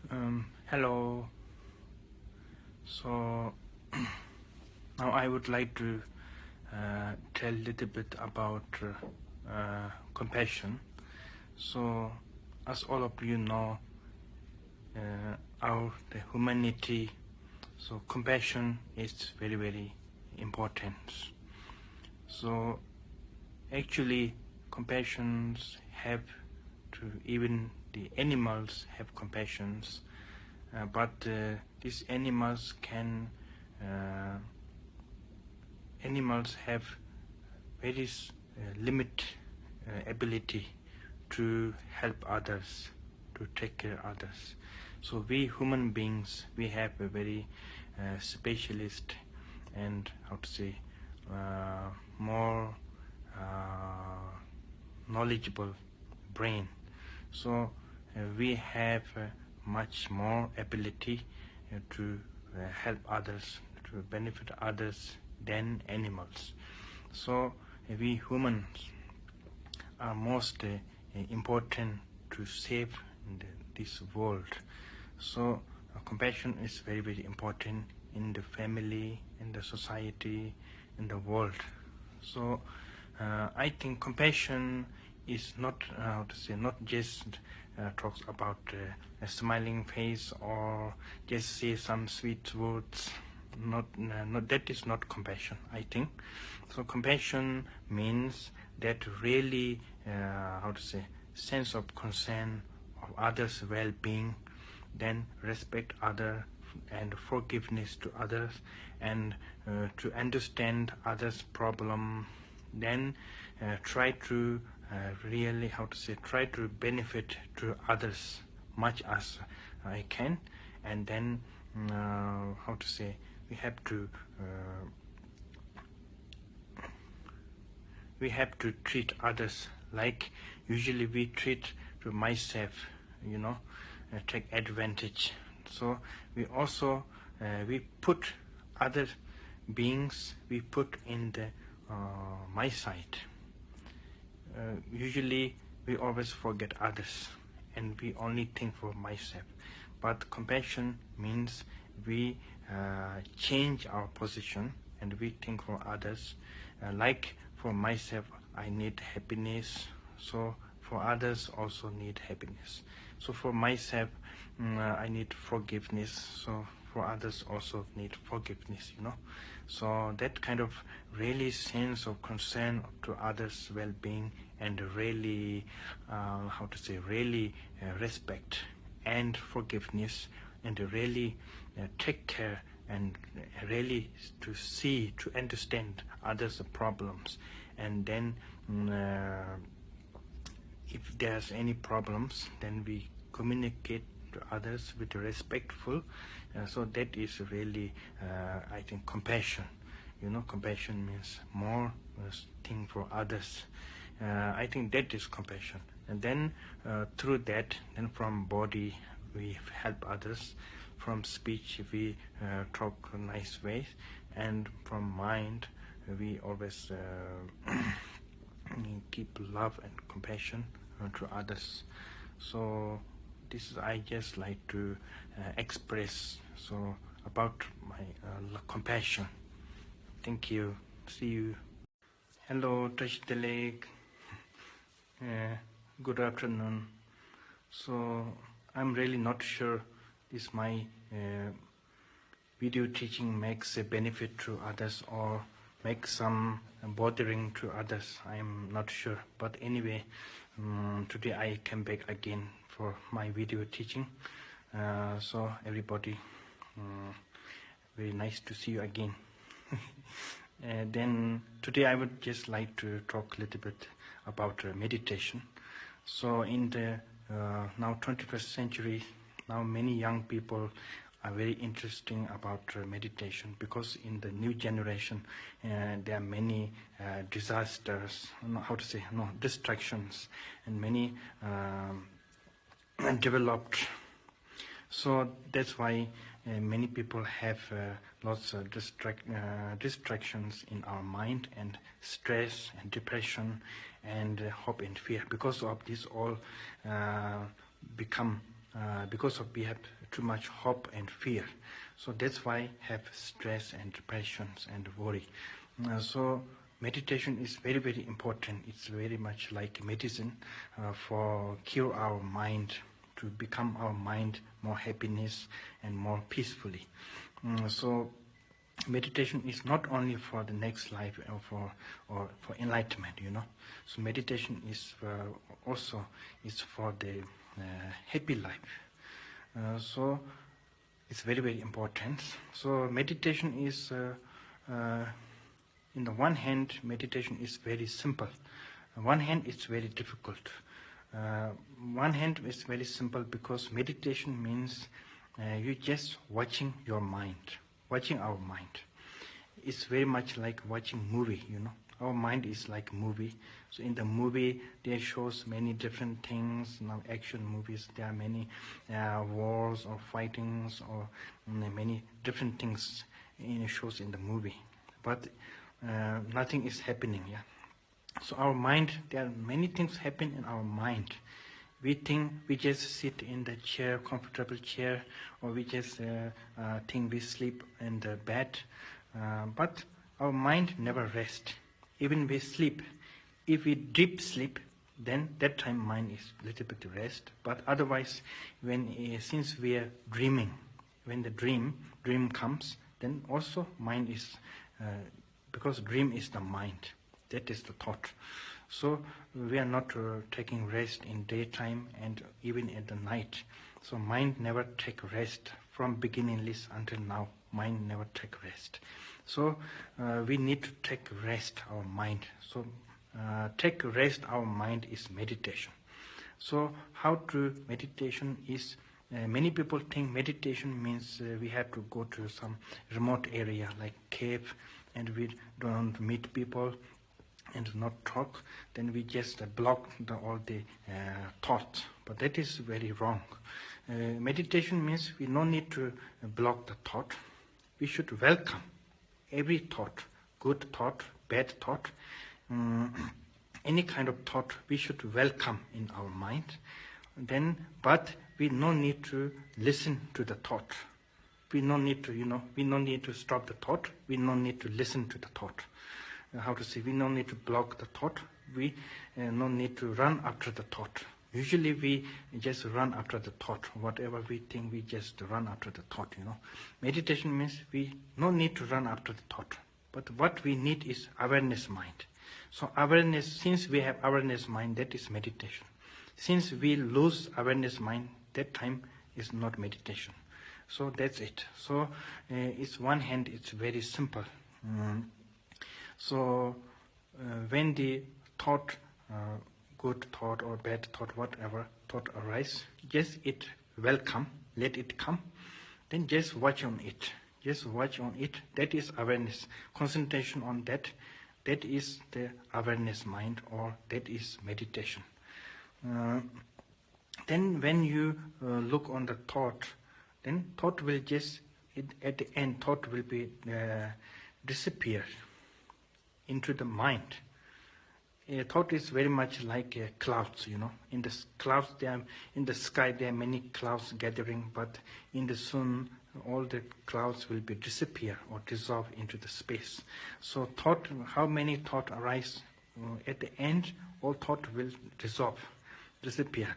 Hello. So now I would like to tell a little bit about compassion. So as all of you know, the humanity, so compassion is very, very important. So actually compassions have to, even the animals have compassions, but these animals have very limit ability to help others, to take care of others. So we human beings, we have a very specialist and how to say more knowledgeable brain. So we have much more ability to help others, to benefit others than animals. So we humans are most important to save this world. So compassion is very, very important in the family, in the society, in the world. So I think compassion is not not just talks about a smiling face or just say some sweet words. Not that is not compassion, I think. So compassion means that really sense of concern of others' well-being, then respect others and forgiveness to others, and to understand others' problem, then try to really try to benefit to others much as I can, and then we have to treat others like usually we treat to myself, take advantage. So we also we put other beings, we put in the my side. Usually we always forget others and we only think for myself, but compassion means we change our position and we think for others. Like for myself, I need happiness, so for others also need happiness. So for myself, I need forgiveness, so for others also need forgiveness, So that kind of really sense of concern to others' well-being and really really respect and forgiveness, and really take care and really to understand others' problems, and then if there's any problems, then we communicate to others with respectful. So that is really I think compassion. Compassion means more thing for others. I think that is compassion. And then through that, then from body we help others, from speech we talk nice ways, and from mind we always keep love and compassion to others. So this is I just like to express so about my compassion. Thank you. See you. Hello, touch the leg. Good afternoon. So I'm really not sure if my video teaching makes a benefit to others or make some bothering to others. I'm not sure, but anyway, today I came back again for my video teaching. So everybody, very nice to see you again. Then today I would just like to talk a little bit about meditation. So in the now 21st century, now many young people are very interesting about meditation, because in the new generation there are many disasters, distractions, and many developed. So that's why many people have lots of distractions in our mind, and stress and depression and hope and fear. Because of this all become because of we have too much hope and fear. So that's why have stress and depressions and worry. So meditation is very, very important. It's very much like medicine for cure our mind, to become our mind more happiness and more peacefully. So meditation is not only for the next life or for enlightenment, So meditation is also is for the happy life. So it's very, very important. So meditation is, in the one hand, meditation is very simple. On one hand, it's very difficult. One hand is very simple because meditation means you just watching your mind, watching our mind. It's very much like watching movie, Our mind is like movie. So in the movie, there shows many different things. Now action movies, there are many wars or fightings or many different things shows in the movie. But nothing is happening, So our mind, there are many things happen in our mind. We think we just sit in the chair, comfortable chair, or we just think we sleep in the bed. But our mind never rests. Even we sleep. If we deep sleep, then that time mind is a little bit rest. But otherwise, since we are dreaming, when the dream comes, then also mind is, because dream is the mind. That is the thought. So we are not taking rest in daytime and even at the night. So mind never take rest from beginningless until now. Mind never take rest. So we need to take rest our mind. So take rest our mind is meditation. So how to meditation is, many people think meditation means we have to go to some remote area like cave and we don't meet people and not talk, then we just block all the thoughts. But that is very wrong. Meditation means we no need to block the thought. We should welcome every thought, good thought, bad thought, any kind of thought we should welcome in our mind. But we no need to listen to the thought. We no need to, we no need to stop the thought. We no need to listen to the thought. We no need to block the thought. We no need to run after the thought. Usually we just run after the thought. Whatever we think, we just run after the thought, Meditation means we no need to run after the thought. But what we need is awareness mind. So awareness, since we have awareness mind, that is meditation. Since we lose awareness mind, that time is not meditation. So that's it. So it's one hand, it's very simple. So when the thought, good thought or bad thought, whatever thought arise, just it welcome, let it come, then just watch on it. Just watch on it. That is awareness. Concentration on that. That is the awareness mind, or that is meditation. Then when you look on the thought, then thought will just, at the end, thought will be disappear into the mind. A thought is very much like clouds, In the clouds, in the sky, there are many clouds gathering, but in the sun, all the clouds will be disappear or dissolve into the space. So thought, how many thought arise? At the end, all thought will disappear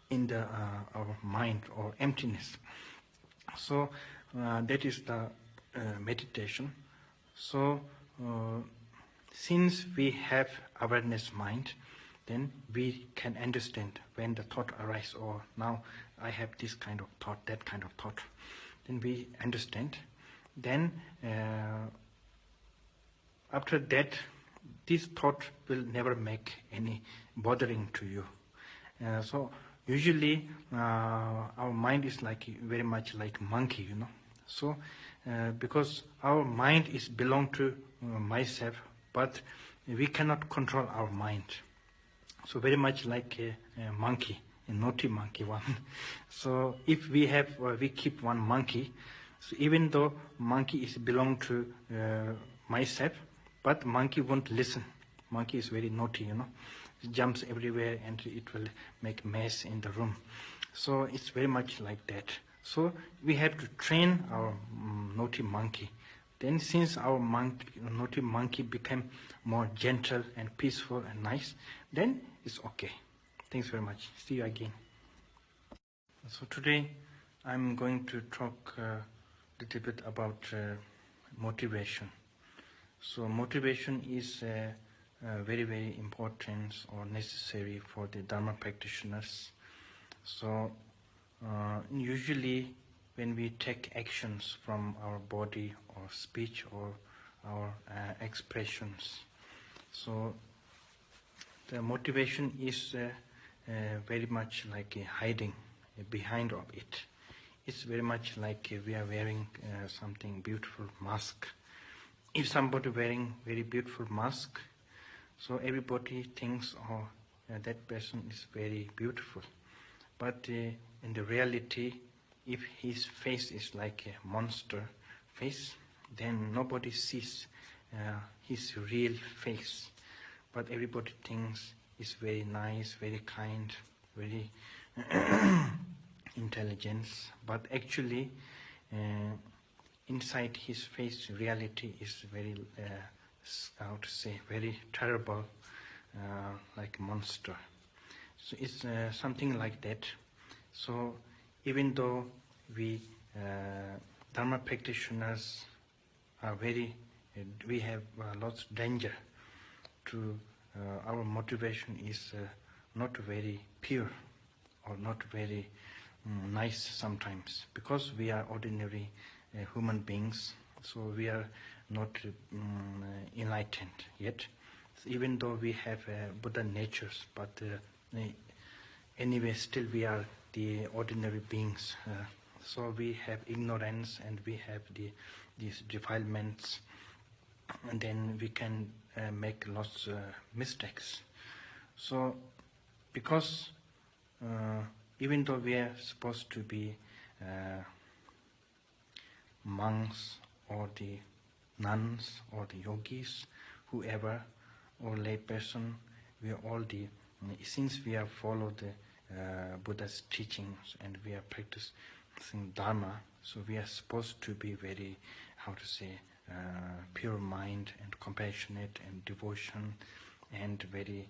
in the our mind or emptiness. So that is the meditation. So since we have awareness mind, then we can understand when the thought arises, or now I have this kind of thought, that kind of thought. Then we understand. Then after that, this thought will never make any bothering to you. So usually our mind is like very much like monkey, So because our mind is belong to myself, but we cannot control our mind. So very much like a monkey, a naughty monkey one. So if we keep one monkey, so even though monkey is belong to myself, but monkey won't listen. Monkey is very naughty, It jumps everywhere and it will make mess in the room. So it's very much like that. So we have to train our naughty monkey. Then since our naughty monkey became more gentle and peaceful and nice, then it's okay. Thanks very much. See you again. So today I'm going to talk a little bit about motivation. So motivation is very, very important or necessary for the Dharma practitioners. So usually when we take actions from our body or speech or our expressions, so the motivation is very much like a hiding behind of it. It's very much like we are wearing something beautiful mask. If somebody wearing very beautiful mask, so everybody thinks, oh, that person is very beautiful. But in the reality, if his face is like a monster face, then nobody sees his real face. But everybody thinks he's very nice, very kind, very intelligent. But actually, inside his face, reality is very, how to say, very terrible, like monster. So it's something like that. So even though we Dharma practitioners are very, we have lots of danger to our motivation is not very pure or not very nice sometimes, because we are ordinary human beings, so we are not enlightened yet. So even though we have Buddha natures, but anyway still we are the ordinary beings. So we have ignorance and we have these defilements, and then we can make lots of mistakes. So because even though we are supposed to be monks or the nuns or the yogis, whoever, or lay person, we are all the, since we have followed the Buddha's teachings and we are practicing Dharma, so we are supposed to be very, how to say, pure mind and compassionate and devotion and very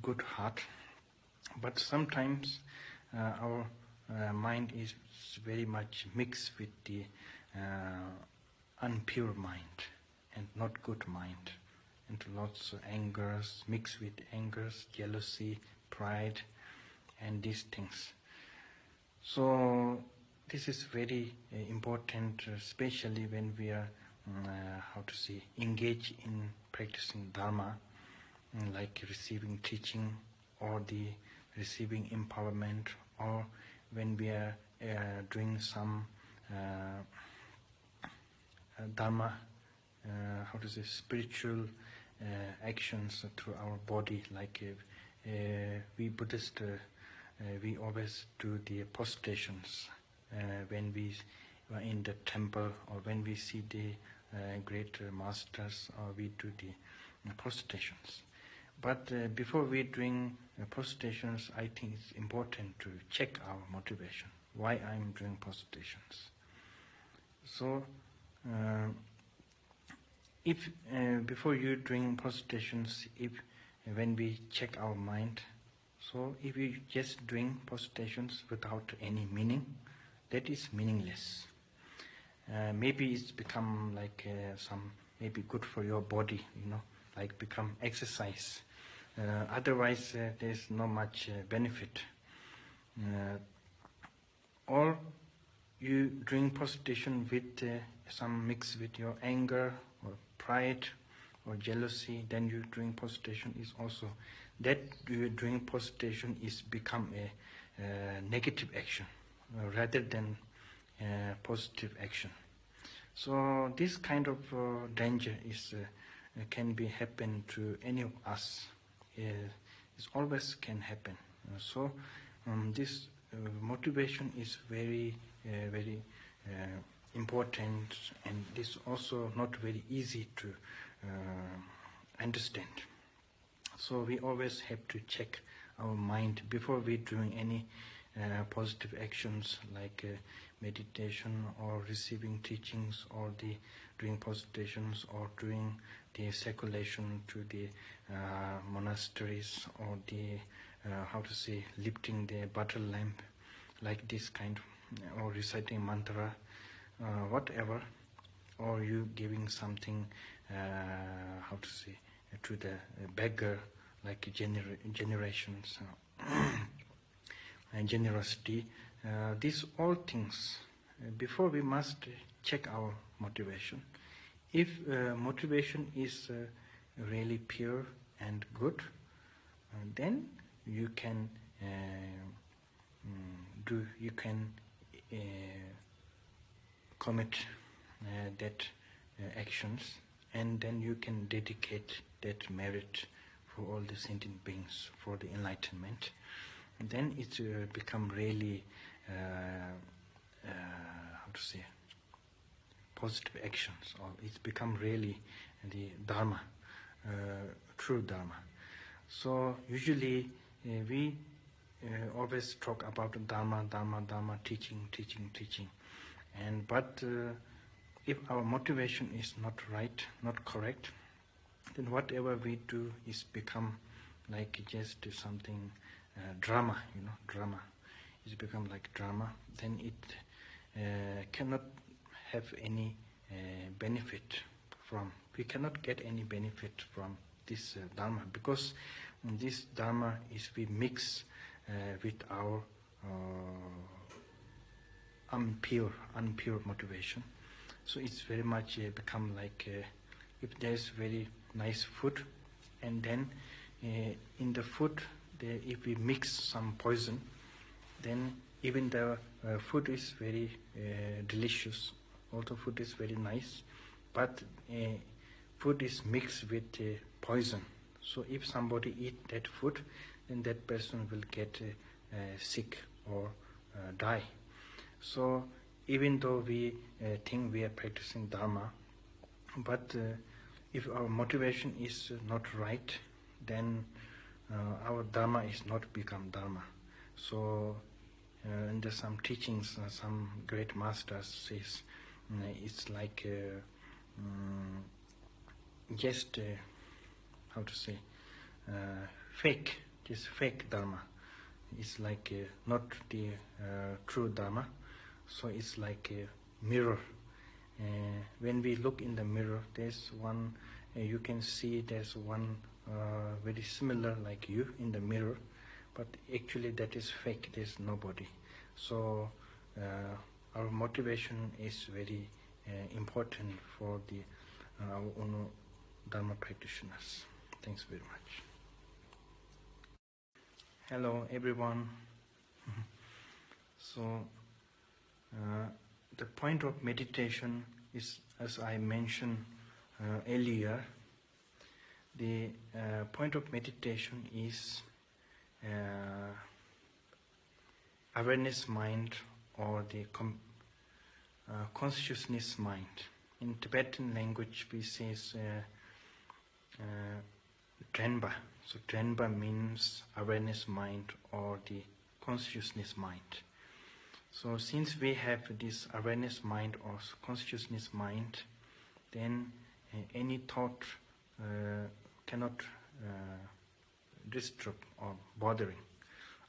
good heart. But sometimes our mind is very much mixed with the unpure mind and not good mind, and lots of angers, mixed with angers, jealousy, pride, and these things. So this is very important, especially when we are, how to say, engage in practicing Dharma, like receiving teaching or the receiving empowerment, or when we are doing some Dharma, how to say, spiritual actions through our body, like we Buddhists, we always do the prostrations when we are in the temple, or when we see the great masters, or we do the prostrations. But before we doing prostrations, I think it's important to check our motivation, why I'm doing prostrations. So if before you doing prostrations, if when we check our mind, so if you just doing prostrations without any meaning, that is meaningless. Maybe it's become like some, maybe good for your body, like become exercise. Otherwise there's not much benefit. Or you doing prostration with some mix with your anger or pride or jealousy, then you doing prostration is also, that you doing prostration is become a negative action rather than positive action. So this kind of danger is can be happen to any of us. It always can happen. So this motivation is very very important, and this also not very easy to understand. So we always have to check our mind before we doing any positive actions like meditation or receiving teachings or the doing positations or doing the circulation to the monasteries or the lifting the butter lamp, like this kind, or reciting mantra, whatever, or you giving something to the beggar, like generations and generosity. These all things, before we must check our motivation. If motivation is really pure and good, then you can commit that actions, and then you can dedicate that merit for all the sentient beings for the enlightenment. And then it become really positive actions, or it's become really the Dharma, true Dharma. So usually we always talk about Dharma, teaching, but if our motivation is not right, not correct, then whatever we do is become like just something drama, drama. It's become like drama. Then it cannot have any benefit from. We cannot get any benefit from this Dharma, because this Dharma is we mix with our impure motivation. So it's very much become like if there's very nice food, and then in the food, if we mix some poison, then even the food is very delicious. Also food is very nice, but food is mixed with poison. So if somebody eat that food, then that person will get sick or die. So even though we think we are practicing Dharma, but if our motivation is not right, then our Dharma is not become Dharma. So and there's some teachings, some great masters says it's like just fake, just fake Dharma. It's like not the true Dharma. So it's like a mirror. When we look in the mirror, there's one, you can see there's one very similar like you in the mirror, but actually that is fake, there's nobody. So our motivation is very important for the our own Dharma practitioners. Thanks very much. Hello everyone. So the point of meditation is, as I mentioned earlier, the point of meditation is awareness mind, or the consciousness mind. In Tibetan language we say Drenpa. So Drenpa means awareness mind or the consciousness mind. So since we have this awareness mind or consciousness mind, then any thought cannot disturb or bothering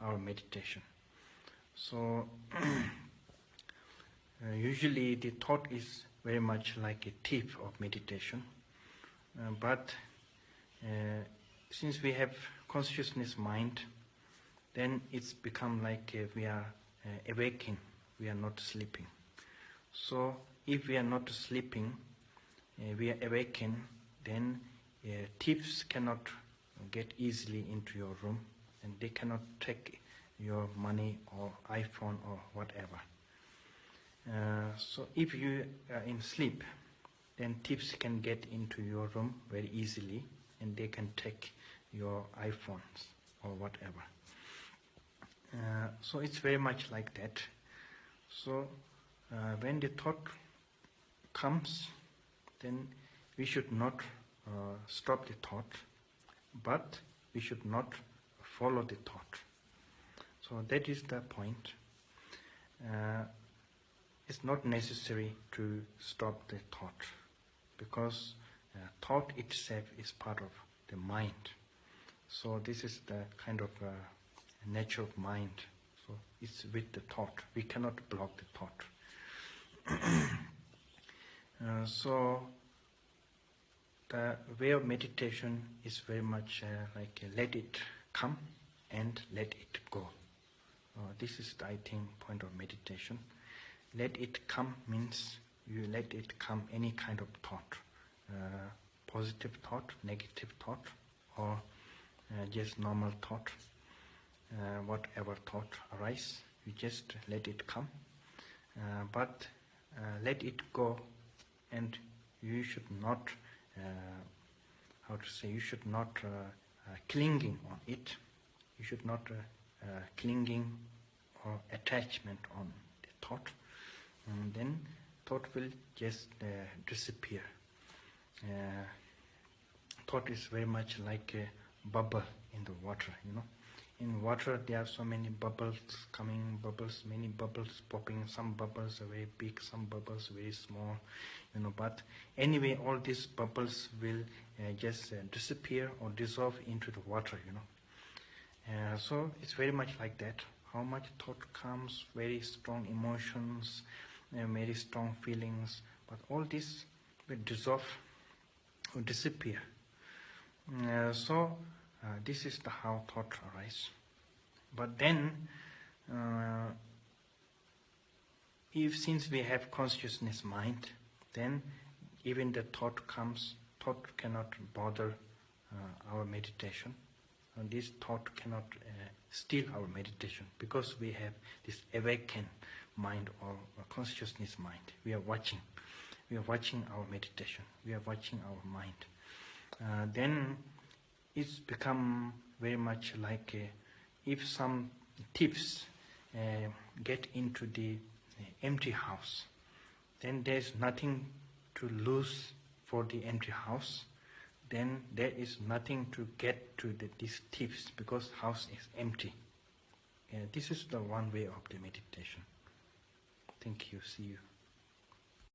our meditation. So usually the thought is very much like a thief of meditation, but since we have consciousness mind, then it's become like we are awaking, we are not sleeping. So if we are not sleeping, we are awakened, then thieves cannot get easily into your room, and they cannot take your money or iPhone or whatever. So if you are in sleep, then thieves can get into your room very easily, and they can take your iPhones or whatever. So it's very much like that. So when the thought comes, then we should not stop the thought, but we should not follow the thought. So that is the point. It's not necessary to stop the thought, because thought itself is part of the mind. So this is the kind of nature of mind. So it's with the thought. We cannot block the thought. So the way of meditation is very much like let it come and let it go. This is the, I think, point of meditation. Let it come means you let it come any kind of thought, positive thought, negative thought, or just normal thought. Whatever thought arise, you just let it come, but let it go, and you should not, you should not clinging on it. You should not clinging or attachment on the thought, and then thought will just disappear. Thought is very much like a bubble in the water, In water there are so many bubbles coming, many bubbles popping. Some bubbles are very big, some bubbles very small, but anyway all these bubbles will just disappear or dissolve into the water, So it's very much like that. How much thought comes, very strong emotions, very strong feelings, but all this will dissolve or disappear. This is the how thought arise. But then, if since we have consciousness mind, then even the thought comes, thought cannot bother our meditation. And this thought cannot steal our meditation, because we have this awakened mind or consciousness mind. We are watching our meditation. We are watching our mind. Then it's become very much like if some thieves get into the empty house, then there's nothing to lose for the empty house. Then there is nothing to get to these thieves, because house is empty. This is the one way of the meditation. Thank you. See you.